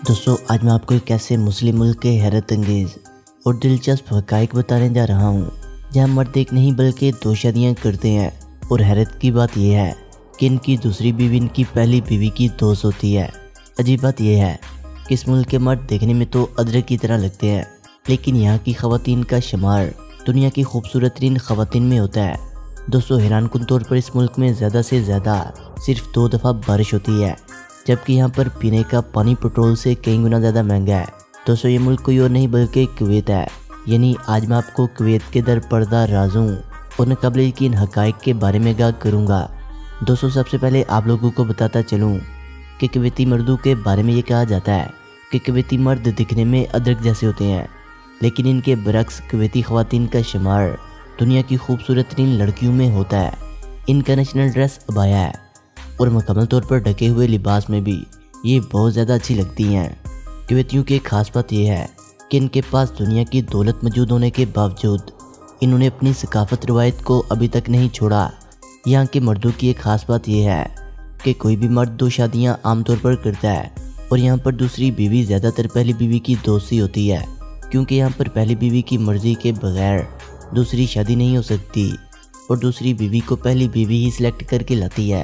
دوستو آج میں آپ کو ایک ایسے مسلم ملک کے حیرت انگیز اور دلچسپ حقائق بتانے جا رہا ہوں جہاں مرد ایک نہیں بلکہ 2 شادیاں کرتے ہیں، اور حیرت کی بات یہ ہے کہ ان کی دوسری بیوی ان کی پہلی بیوی کی دوست ہوتی ہے۔ عجیب بات یہ ہے کہ اس ملک کے مرد دیکھنے میں تو ادرک کی طرح لگتے ہیں، لیکن یہاں کی خواتین کا شمار دنیا کی خوبصورت ترین خواتین میں ہوتا ہے۔ دوستو حیران کن طور پر اس ملک میں زیادہ سے زیادہ صرف 2 دفعہ بارش ہوتی ہے، جبکہ یہاں پر پینے کا پانی پیٹرول سے کئی گنا زیادہ مہنگا ہے۔ دوستو یہ ملک کوئی اور نہیں بلکہ کویت ہے۔ یعنی آج میں آپ کو کویت کے در پردہ رازوں اور ناقابل یقین حقائق کے بارے میں آگاہ کروں گا۔ دوستو سب سے پہلے آپ لوگوں کو بتاتا چلوں کہ کویتی مردوں کے بارے میں یہ کہا جاتا ہے کہ کویتی مرد دکھنے میں ادرک جیسے ہوتے ہیں، لیکن ان کے برعکس کویتی خواتین کا شمار دنیا کی خوبصورت ترین لڑکیوں میں ہوتا ہے۔ ان کا نیشنل ڈریس عبایا ہے، اور مکمل طور پر ڈھکے ہوئے لباس میں بھی یہ بہت زیادہ اچھی لگتی ہیں۔ کویتیوں کی ایک خاص بات یہ ہے کہ ان کے پاس دنیا کی دولت موجود ہونے کے باوجود انہوں نے اپنی ثقافت روایت کو ابھی تک نہیں چھوڑا۔ یہاں کے مردوں کی ایک خاص بات یہ ہے کہ کوئی بھی مرد 2 شادیاں عام طور پر کرتا ہے، اور یہاں پر دوسری بیوی زیادہ تر پہلی بیوی کی دوست ہی ہوتی ہے، کیونکہ یہاں پر پہلی بیوی کی مرضی کے بغیر دوسری شادی نہیں ہو سکتی، اور دوسری بیوی کو پہلی بیوی ہی سلیکٹ کر کے لاتی ہے،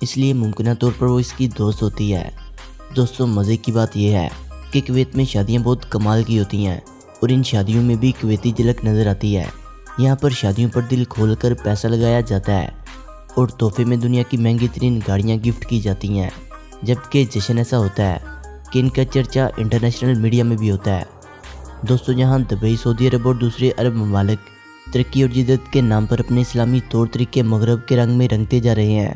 اس لیے ممکنہ طور پر وہ اس کی دوست ہوتی ہے۔ دوستو مزے کی بات یہ ہے کہ کویت میں شادیاں بہت کمال کی ہوتی ہیں، اور ان شادیوں میں بھی کویتی جھلک نظر آتی ہے۔ یہاں پر شادیوں پر دل کھول کر پیسہ لگایا جاتا ہے، اور تحفے میں دنیا کی مہنگی ترین گاڑیاں گفٹ کی جاتی ہیں، جبکہ جشن ایسا ہوتا ہے کہ ان کا چرچا انٹرنیشنل میڈیا میں بھی ہوتا ہے۔ دوستو جہاں دبئی، سعودی عرب اور دوسرے عرب ممالک ترقی اور جدت کے نام پر اپنے اسلامی طور طریقے مغرب کے رنگ میں رنگتے جا رہے ہیں،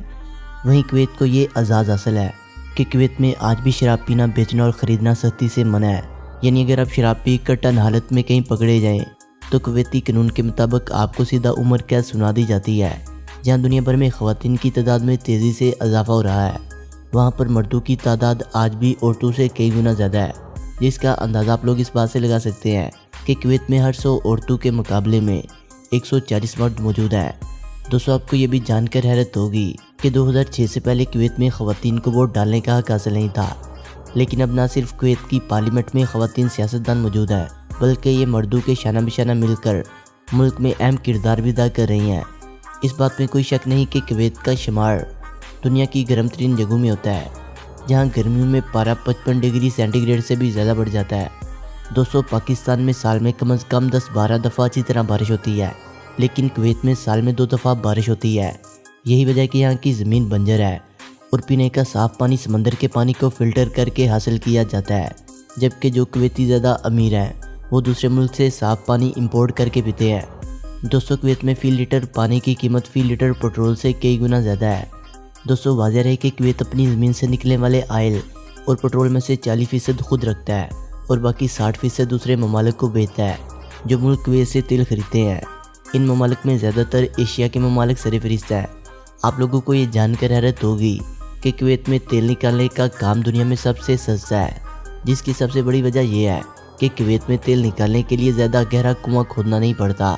وہیں کویت کو یہ اعزاز حاصل ہے کہ کویت میں آج بھی شراب پینا، بیچنا اور خریدنا سختی سے منع ہے۔ یعنی اگر آپ شراب پی کر ٹن حالت میں کہیں پکڑے جائیں تو کویتی قانون کے مطابق آپ کو سیدھا عمر قید سنا دی جاتی ہے۔ جہاں دنیا بھر میں خواتین کی تعداد میں تیزی سے اضافہ ہو رہا ہے، وہاں پر مردوں کی تعداد آج بھی عورتوں سے کئی گنا زیادہ ہے، جس کا اندازہ آپ لوگ اس بات سے لگا سکتے ہیں کہ کویت میں ہر 100 عورتوں کے مقابلے میں 140 مرد موجود ہیں۔ دوستو آپ کو یہ بھی جان کر حیرت ہوگی کہ 2006 سے پہلے کویت میں خواتین کو ووٹ ڈالنے کا حق حاصل نہیں تھا، لیکن اب نہ صرف کویت کی پارلیمنٹ میں خواتین سیاستدان موجود ہیں، بلکہ یہ مردوں کے شانہ بشانہ مل کر ملک میں اہم کردار بھی ادا کر رہی ہیں۔ اس بات میں کوئی شک نہیں کہ کویت کا شمار دنیا کی گرم ترین جگہوں میں ہوتا ہے، جہاں گرمیوں میں پارہ 55 ڈگری سینٹی گریڈ سے بھی زیادہ بڑھ جاتا ہے۔ دوستو پاکستان میں سال میں کم از کم 10-12 دفعہ اچھی طرح بارش ہوتی ہے، لیکن کویت میں سال میں 2 دفعہ بارش ہوتی ہے۔ یہی وجہ ہے کہ یہاں کی زمین بنجر ہے، اور پینے کا صاف پانی سمندر کے پانی کو فلٹر کر کے حاصل کیا جاتا ہے، جبکہ جو کویتی زیادہ امیر ہیں وہ دوسرے ملک سے صاف پانی امپورٹ کر کے پیتے ہیں۔ دوستو کویت میں فی لیٹر پانی کی قیمت فی لیٹر پیٹرول سے کئی گنا زیادہ ہے۔ دوستو واضح رہے کہ کویت اپنی زمین سے نکلنے والے آئل اور پیٹرول میں سے 40% خود رکھتا ہے، اور باقی 60% دوسرے ممالک کو بیچتا ہے جو ملک کویت سے تیل خریدتے ہیں۔ ان ممالک میں زیادہ تر ایشیا کے ممالک سرفہرست ہیں۔ آپ لوگوں کو یہ جان کر حیرت ہوگی کہ کویت میں تیل نکالنے کا کام دنیا میں سب سے سستا ہے، جس کی سب سے بڑی وجہ یہ ہے کہ کویت میں تیل نکالنے کے لیے زیادہ گہرا کنواں کھودنا نہیں پڑتا،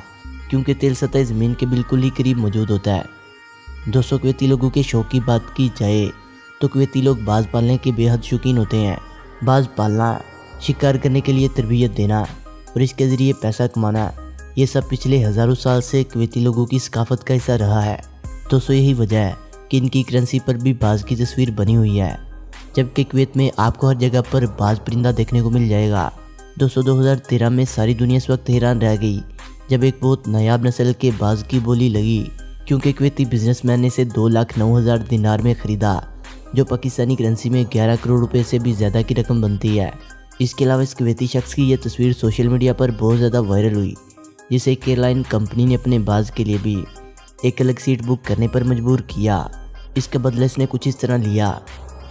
کیونکہ تیل سطح زمین کے بالکل ہی قریب موجود ہوتا ہے۔ دوستو کویتی لوگوں کے شوق کی بات کی جائے تو کویتی لوگ باز پالنے کے بے حد شوقین ہوتے ہیں۔ باز پالنا، شکار کرنے کے لیے تربیت دینا اور اس کے ذریعے پیسہ کمانا، یہ سب پچھلے ہزاروں سال سے کویتی لوگوں کی ثقافت کا حصہ رہا ہے۔ دوستو یہی وجہ ہے کہ ان کی کرنسی پر بھی باز کی تصویر بنی ہوئی ہے، جبکہ کویت میں آپ کو ہر جگہ پر باز پرندہ دیکھنے کو مل جائے گا۔ دوستو 2013 میں ساری دنیا اس وقت حیران رہ گئی جب ایک بہت نایاب نسل کے باز کی بولی لگی، کیونکہ کویتی بزنس مین نے اسے 2,09,000 دینار میں خریدا، جو پاکستانی کرنسی میں 11 کروڑ روپے سے بھی زیادہ کی رقم بنتی ہے۔ اس کے علاوہ اس کویتی شخص کی یہ تصویر سوشل میڈیا پر بہت زیادہ وائرل ہوئی، جسے ایئر لائن کمپنی نے اپنے باز کے لیے بھی ایک الگ سیٹ بک کرنے پر مجبور کیا۔ اس کا بدلہ اس نے کچھ اس طرح لیا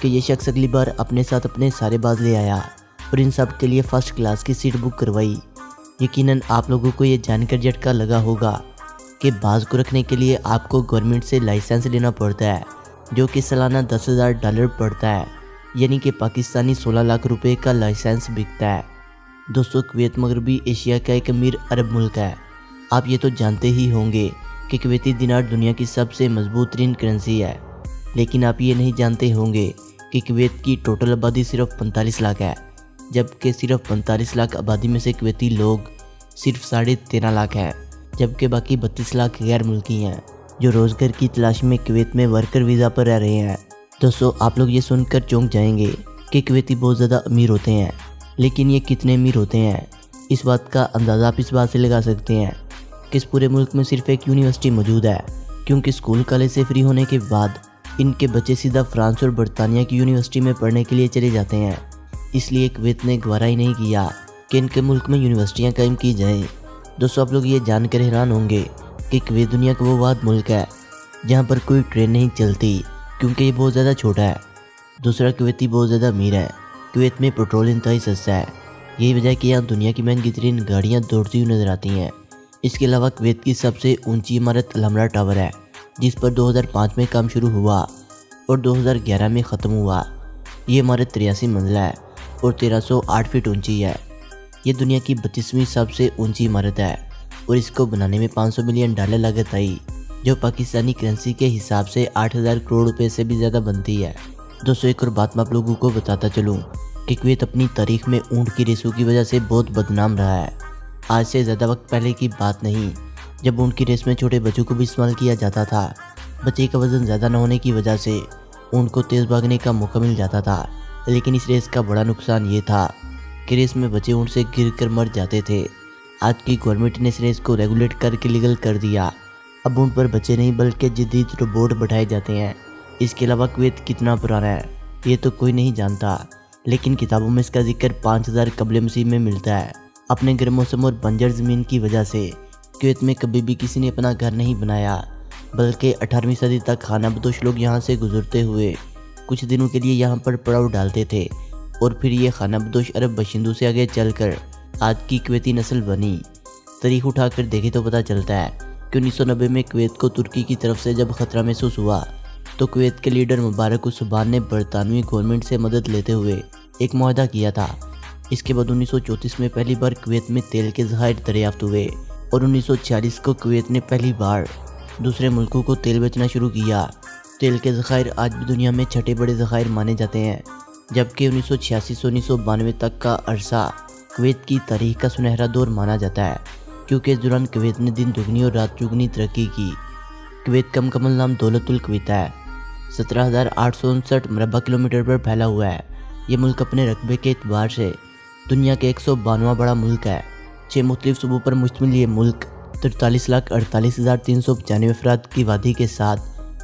کہ یہ شخص اگلی بار اپنے ساتھ اپنے سارے باز لے آیا اور ان سب کے لیے فرسٹ کلاس کی سیٹ بک کروائی۔ یقیناً آپ لوگوں کو یہ جان کر جھٹکا لگا ہوگا کہ باز کو رکھنے کے لیے آپ کو گورنمنٹ سے لائسنس لینا پڑتا ہے، جو کہ سالانہ $10,000 پڑتا ہے، یعنی کہ پاکستانی 16 لاکھ روپے کا لائسنس بکتا ہے۔ دوستو کویت مغربی ایشیا کا ایک امیر عرب ملک ہے۔ آپ یہ تو جانتے ہی ہوں گے کہ کویتی دینار دنیا کی سب سے مضبوط ترین کرنسی ہے، لیکن آپ یہ نہیں جانتے ہوں گے کہ کویت کی ٹوٹل آبادی صرف 45 لاکھ ہے، جبکہ صرف 45 لاکھ آبادی میں سے کویتی لوگ صرف 13.5 لاکھ ہیں، جبکہ باقی 32 لاکھ غیر ملکی ہیں جو روزگار کی تلاش میں کویت میں ورکر ویزا پر رہ رہے ہیں۔ دوستو، آپ لوگ یہ سن کر چونک جائیں گے کہ کویتی بہت زیادہ امیر ہوتے ہیں، لیکن یہ کتنے امیر ہوتے ہیں اس بات کا اندازہ آپ اس بات سے لگا سکتے ہیں کہ اس پورے ملک میں صرف ایک یونیورسٹی موجود ہے، کیونکہ اسکول کالج سے فری ہونے کے بعد ان کے بچے سیدھا فرانس اور برطانیہ کی یونیورسٹی میں پڑھنے کے لیے چلے جاتے ہیں۔ اس لیے کویت نے گوارا ہی نہیں کیا کہ ان کے ملک میں یونیورسٹیاں قائم کی جائیں۔ دوستو، آپ لوگ یہ جان کر حیران ہوں گے کہ کویت دنیا کا وہ واحد ملک ہے جہاں پر کوئی ٹرین نہیں چلتی، کیونکہ یہ بہت زیادہ چھوٹا ہے۔ دوسرا، کویتی بہت زیادہ امیر ہے۔ کویت میں پیٹرول انتہائی سستا ہے، یہی وجہ ہے کہ یہاں دنیا کی مہنگی ترین گاڑیاں دوڑتی ہوئی نظر آتی ہیں۔ اس کے علاوہ کویت کی سب سے اونچی عمارت الحمرا ٹاور ہے، جس پر 2005 میں کام شروع ہوا اور 2011 میں ختم ہوا۔ یہ عمارت 83 منزلہ ہے اور 1308 فٹ اونچی ہے۔ یہ دنیا کی 32ویں سب سے اونچی عمارت ہے اور اس کو بنانے میں $500 ملین لاگت آئی، جو پاکستانی کرنسی کے حساب سے 8000 کروڑ روپے سے بھی زیادہ بنتی ہے۔ دوستو، ایک اور بات میں آپ لوگوں کو بتاتا چلوں کہ کویت اپنی تاریخ میں اونٹ کی ریسوں کی وجہ سے بہت بدنام رہا ہے۔ آج سے زیادہ وقت پہلے کی بات نہیں، جب اونٹ کی ریس میں چھوٹے بچوں کو بھی استعمال کیا جاتا تھا۔ بچے کا وزن زیادہ نہ ہونے کی وجہ سے اونٹ کو تیز بھاگنے کا موقع مل جاتا تھا، لیکن اس ریس کا بڑا نقصان یہ تھا کہ ریس میں بچے اونٹ سے گر کر مر جاتے تھے۔ آج کی گورنمنٹ نے اس ریس کو ریگولیٹ کر کے لیگل کر دیا۔ اب اونٹ پر بچے نہیں بلکہ جدید روبوٹ بٹھائے جاتے ہیں۔ اس کے علاوہ کویت کتنا پرانا ہے یہ تو کوئی نہیں جانتا، لیکن کتابوں میں اس کا ذکر 5000 قبل مسیح میں ملتا ہے۔ اپنے گرم موسم اور بنجر زمین کی وجہ سے کویت میں کبھی بھی کسی نے اپنا گھر نہیں بنایا، بلکہ 18ویں صدی تک خانہ بدوش لوگ یہاں سے گزرتے ہوئے کچھ دنوں کے لیے یہاں پر پڑاؤ ڈالتے تھے، اور پھر یہ خانہ بدوش عرب باشندوں سے آگے چل کر آج کی کویتی نسل بنی۔ تاریخ اٹھا کر دیکھے تو پتہ چلتا ہے کہ 1990 میں کویت کو ترکی کی طرف سے جب خطرہ محسوس ہوا تو کویت کے لیڈر مبارک الصبان نے برطانوی گورنمنٹ سے مدد لیتے ہوئے ایک معاہدہ کیا تھا۔ اس کے بعد 1934 میں پہلی بار کویت میں تیل کے ذخائر دریافت ہوئے اور 1946 کو کویت نے پہلی بار دوسرے ملکوں کو تیل بیچنا شروع کیا۔ تیل کے ذخائر آج بھی دنیا میں چھٹے بڑے ذخائر مانے جاتے ہیں، جبکہ 1986 سے 1992 تک کا عرصہ کویت کی تاریخ کا سنہرا دور مانا جاتا ہے، کیونکہ اس دوران کویت نے دن دگنی اور رات چگنی ترقی کی۔ کویت کا مکمل نام دولت الکویت ہے، 17,859 مربع کلومیٹر پر پھیلا ہوا ہے۔ یہ ملک اپنے رقبے کے اعتبار سے دنیا کے 192واں بڑا ملک ہے۔ 6 مختلف صوبوں پر مشتمل یہ ملک 43,48,395 افراد کی آبادی کے ساتھ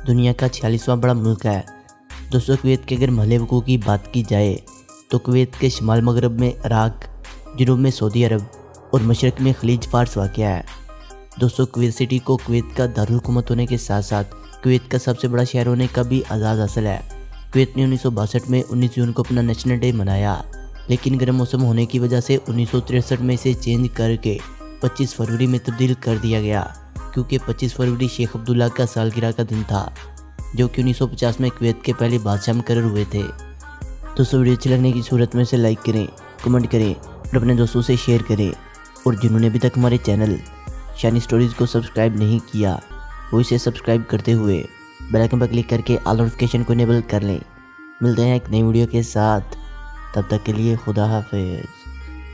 دنیا کا 46واں بڑا ملک ہے۔ دوستو، کویت کے اگر محلِ وقوع کی بات کی جائے تو کویت کے شمال مغرب میں عراق، جنوب میں سعودی عرب اور مشرق میں خلیج فارس واقع ہے۔ دوستو، کویت سٹی کو کویت کا دارالحکومت ہونے کے ساتھ ساتھ کویت کا سب سے بڑا شہر ہونے کا بھی اعزاز حاصل ہے۔ کویت نے 1962 میں 19 جون کو اپنا نیشنل ڈے منایا، لیکن گرم موسم ہونے کی وجہ سے 1963 میں اسے چینج کر کے 25 فروری میں تبدیل کر دیا گیا، کیونکہ 25 فروری شیخ عبداللہ کا سالگرہ کا دن تھا، جو کہ 1950 میں کویت کے پہلے بادشاہ مقرر ہوئے تھے۔ دوستو، ویڈیو اچھی لگنے کی صورت میں اسے لائک کریں، کمنٹ کریں اور اپنے دوستوں سے شیئر کریں، اور جنہوں نے ابھی تک ہمارے چینل شانی سٹوریز کو سبسکرائب نہیں کیا وہ اسے سبسکرائب کرتے ہوئے بیل آئکن پر کلک کر کے آل نوٹیفیکیشن کو انیبل کر لیں۔ ملتے ہیں ایک نئی ویڈیو کے ساتھ، تب تک کے لیے خدا حافظ۔